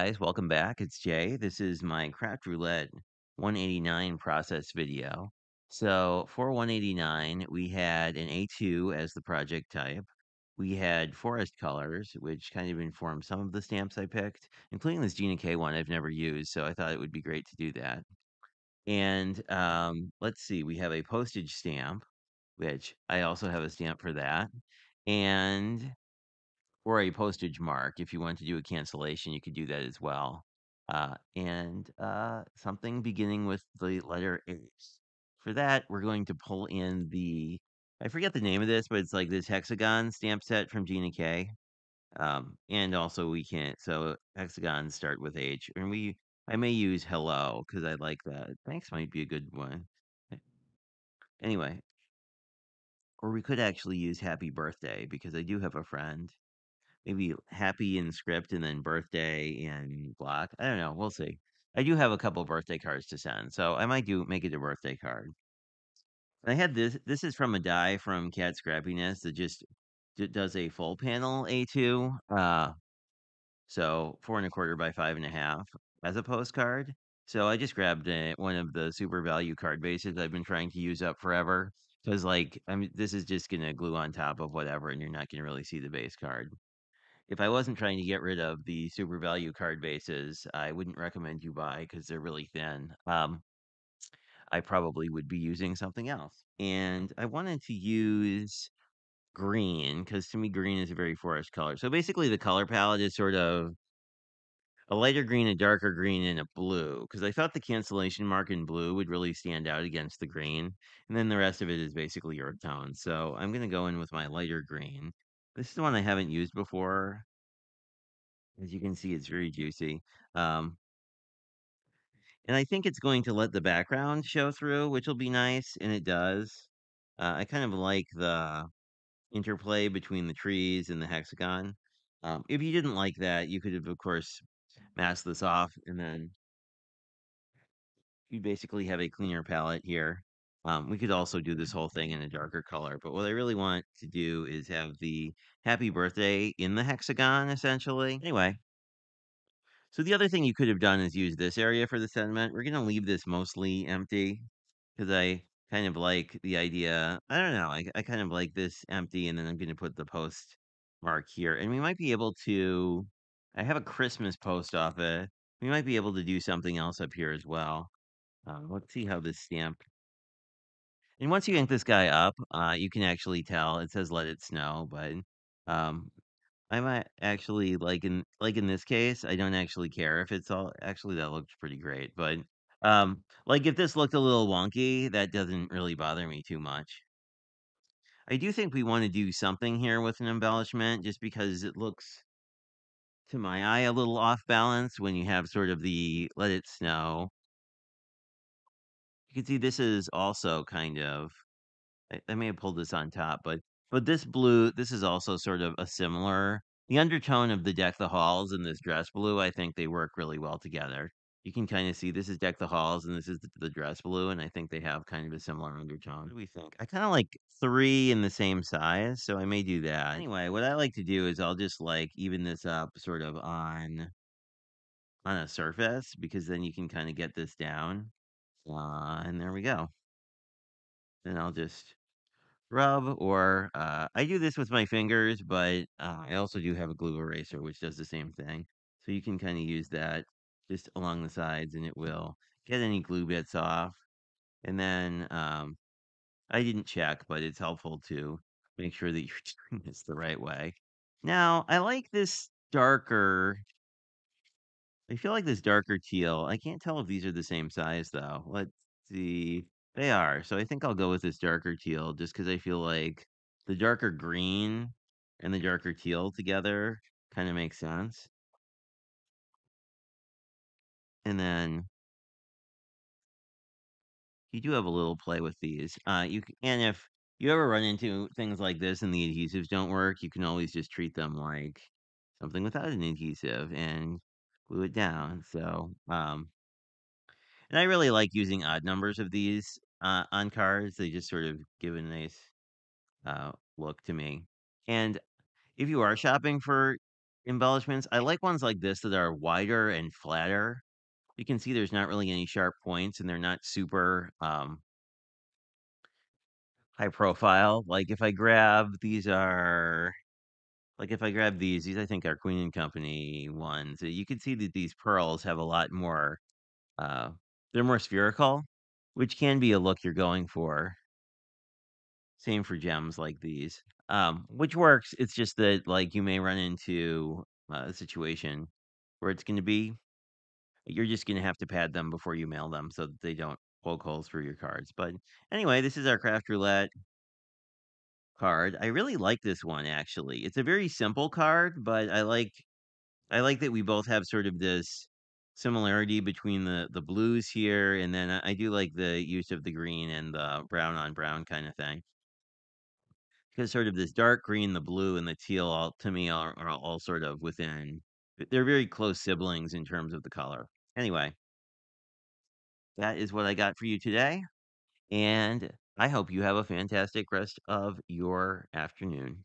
Guys, welcome back. It's Jay. This is my Craft Roulette 189 process video. So for 189, we had an A2 as the project type. We had forest colors, which kind of informed some of the stamps I picked, including this Gina K one I've never used, so I thought it would be great to do that. And let's see, we have a postage stamp, which I also have a stamp for that. And or a postage mark. If you want to do a cancellation, you could do that as well. And something beginning with the letter H. For that, we're going to pull in I forget the name of this, but it's like this hexagon stamp set from Gina K. And also we can't, so hexagons start with H. And I may use hello because I like that. Thanks might be a good one. Anyway, or we could actually use happy birthday because I do have a friend. Maybe happy in script and then birthday in block. I don't know. We'll see. I do have a couple birthday cards to send, so I might do make it a birthday card. I had this. This is from a die from Cat Scrappiness that just does a full panel A2. So 4 1/4 by 5 1/2 as a postcard. So I just grabbed one of the super value card bases I've been trying to use up forever. Because this is just gonna glue on top of whatever, and you're not gonna really see the base card. If I wasn't trying to get rid of the super value card bases, I wouldn't recommend you buy because they're really thin. I probably would be using something else. And I wanted to use green because to me, green is a very forest color. So basically, the color palette is sort of a lighter green, a darker green, and a blue because I thought the cancellation mark in blue would really stand out against the green. And then the rest of it is basically earth tone. So I'm going to go in with my lighter green. This is one I haven't used before. As you can see, it's very juicy. Um, and I think it's going to let the background show through, which will be nice, and it does. I kind of like the interplay between the trees and the hexagon. If you didn't like that, you could have, of course, masked this off, and then you basically have a cleaner palette here. We could also do this whole thing in a darker color, but what I really want to do is have the happy birthday in the hexagon, essentially. Anyway, so the other thing you could have done is use this area for the sentiment. We're gonna leave this mostly empty because I kind of like the idea. I don't know. I kind of like this empty, and then I'm gonna put the post mark here, and we might be able to. I have a Christmas post off it. We might be able to do something else up here as well. Let's see how this stamp. And once you ink this guy up, you can actually tell it says "Let it snow," but um, I might actually like in this case, I don't actually care if it's all actually that looks pretty great, but like if this looked a little wonky, that doesn't really bother me too much. I do think we want to do something here with an embellishment just because it looks to my eye a little off balance when you have sort of the let it snow. You can see this is also kind of I may have pulled this on top, but this blue, this is also sort of a similar the undertone of the Deck the Halls and this dress blue, I think they work really well together. You can kind of see this is Deck the Halls and this is the dress blue, and I think they have kind of a similar undertone. What do we think? I kind of like three in the same size, so I may do that. Anyway, what I like to do is I'll just like even this up sort of on a surface because then you can kind of get this down. And there we go. Then I'll just rub or I do this with my fingers, but I also do have a glue eraser which does the same thing. So you can kind of use that just along the sides and it will get any glue bits off. And then I didn't check, but it's helpful to make sure that you're doing this the right way. Now, I like this darker I feel like this darker teal. I can't tell if these are the same size though. Let's see. They are. So I think I'll go with this darker teal just because I feel like the darker green and the darker teal together kind of makes sense. And then you do have a little play with these. And if you ever run into things like this and the adhesives don't work, you can always just treat them like something without an adhesive and glue it down. And I really like using odd numbers of these on cards. They just sort of give a nice look to me. And if you are shopping for embellishments. I like ones like this that are wider and flatter. You can see there's not really any sharp points and they're not super high profile. Like if I grab if I grab these I think are Queen and Company ones. You can see that these pearls have a lot more uh they're more spherical, which can be a look you're going for. Same for gems like these. Which works. It's just that like you may run into a situation where it's going to be you're just going to have to pad them before you mail them so that they don't poke holes through your cards. But anyway, this is our craft roulette card. I really like this one actually. It's a very simple card, but I like that we both have sort of this similarity between the blues here, and then I do like the use of the green and the brown on brown kind of thing. Because sort of this dark green, the blue, and the teal all to me are all sort of within. They're very close siblings in terms of the color. Anyway, that is what I got for you today, and I hope you have a fantastic rest of your afternoon.